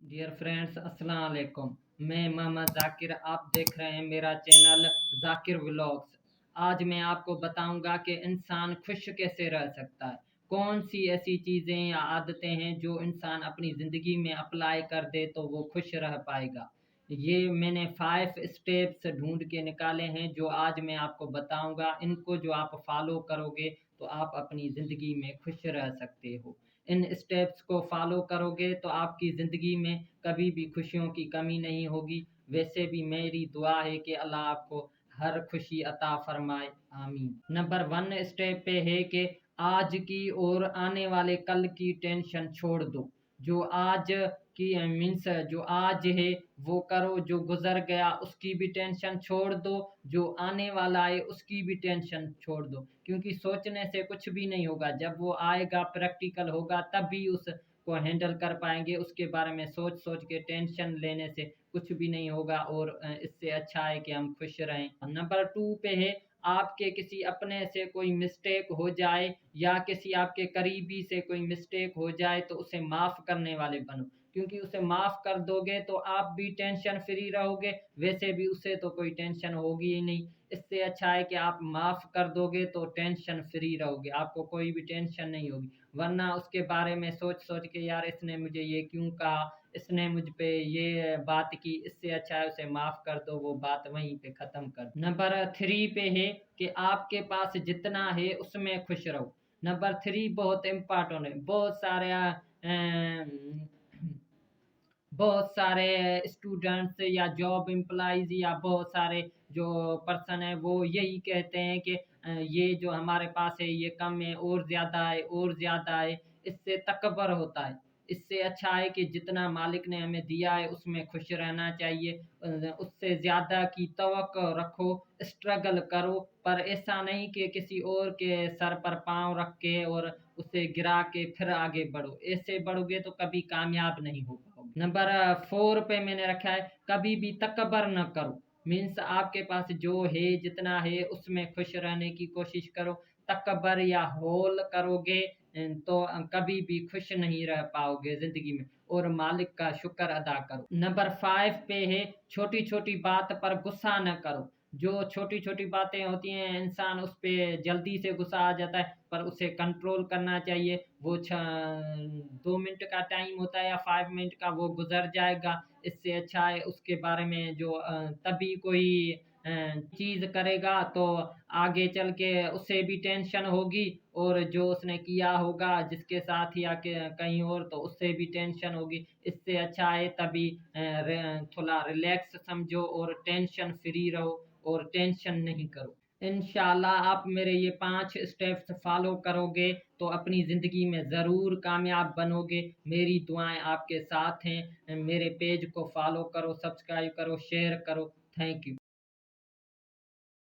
Dear friends, अस्सलाम वालेकुम। मैं मोहम्मद ज़ाकिर, आप देख रहे हैं मेरा चैनल ज़ाकिर व्लॉग्स। आज मैं आपको बताऊंगा कि इंसान खुश कैसे रह सकता है। कौन सी ऐसी चीज़ें या आदतें हैं जो इंसान अपनी ज़िंदगी में अप्लाई कर दे तो वो खुश रह पाएगा। ये मैंने 5 स्टेप्स ढूंढ के निकाले हैं जो आज मैं आपको बताऊंगा। इनको जो आप फॉलो करोगे तो आप अपनी ज़िंदगी में खुश रह सकते हो। इन स्टेप्स को फॉलो करोगे तो आपकी ज़िंदगी में कभी भी खुशियों की कमी नहीं होगी। वैसे भी मेरी दुआ है कि अल्लाह आपको हर खुशी अता फरमाए, आमीन। नंबर 1 स्टेप पे है कि आज की और आने वाले कल की टेंशन छोड़ दो। जो आज की मीन्स जो आज है वो करो, जो गुजर गया उसकी भी टेंशन छोड़ दो, जो आने वाला है उसकी भी टेंशन छोड़ दो। क्योंकि सोचने से कुछ भी नहीं होगा, जब वो आएगा प्रैक्टिकल होगा तभी उसको हैंडल कर पाएंगे। उसके बारे में सोच सोच के टेंशन लेने से कुछ भी नहीं होगा और इससे अच्छा है कि हम खुश रहें। नंबर 2 पे है, आपके किसी अपने से कोई मिस्टेक हो जाए या किसी आपके करीबी से कोई मिस्टेक हो जाए तो उसे माफ़ करने वाले बनो। क्योंकि उसे माफ़ कर दोगे तो आप भी टेंशन फ्री रहोगे, वैसे भी उसे तो कोई टेंशन होगी ही नहीं। इससे अच्छा है कि आप माफ़ कर दोगे तो टेंशन फ्री रहोगे, आपको कोई भी टेंशन नहीं होगी। वरना उसके बारे में सोच सोच के यार इसने मुझे ये क्यों कहा, इसने मुझ पे ये बात की, इससे अच्छा है उसे माफ़ कर दो, वो बात वहीं पे ख़त्म कर दो। नंबर 3 पे है कि आपके पास जितना है उसमें खुश रहो। नंबर 3 बहुत इम्पोर्टेंट है। बहुत सारे स्टूडेंट्स या जॉब एम्प्लॉइज़ या बहुत सारे जो पर्सन है वो यही कहते हैं कि ये जो हमारे पास है ये कम है, और ज़्यादा है और ज़्यादा है। इससे तकब्बुर होता है। इससे अच्छा है कि जितना मालिक ने हमें दिया है उसमें खुश रहना चाहिए। उससे ज़्यादा की तवक्को रखो, स्ट्रगल करो, पर ऐसा नहीं कि किसी और के सर पर पाँव रख के और उसे गिरा के फिर आगे बढ़ो। ऐसे बढ़ोगे तो कभी कामयाब नहीं हो पाओगे। नंबर 4 पे मैंने रखा है, कभी भी तकब्बुर न करो। मीन्स आपके पास जो है जितना है उसमें खुश रहने की कोशिश करो। तकब्बुर या हौल करोगे तो कभी भी खुश नहीं रह पाओगे ज़िंदगी में। और मालिक का शुक्र अदा करो। नंबर 5 पे है, छोटी छोटी बात पर गुस्सा न करो। जो छोटी छोटी बातें होती हैं इंसान उस पे जल्दी से गुस्सा आ जाता है, पर उसे कंट्रोल करना चाहिए। वो 2 मिनट का टाइम होता है या 5 मिनट का, वो गुजर जाएगा। इससे अच्छा है उसके बारे में जो तभी कोई चीज़ करेगा तो आगे चल के उसे भी टेंशन होगी, और जो उसने किया होगा जिसके साथ या कहीं और तो उससे भी टेंशन होगी। इससे अच्छा है तभी थोड़ा रिलैक्स समझो और टेंशन फ्री रहो और टेंशन नहीं करो। इंशाल्लाह आप मेरे ये 5 स्टेप्स फॉलो करोगे तो अपनी ज़िंदगी में ज़रूर कामयाब बनोगे। मेरी दुआएं आपके साथ हैं। मेरे पेज को फॉलो करो, सब्सक्राइब करो, शेयर करो। Thank you.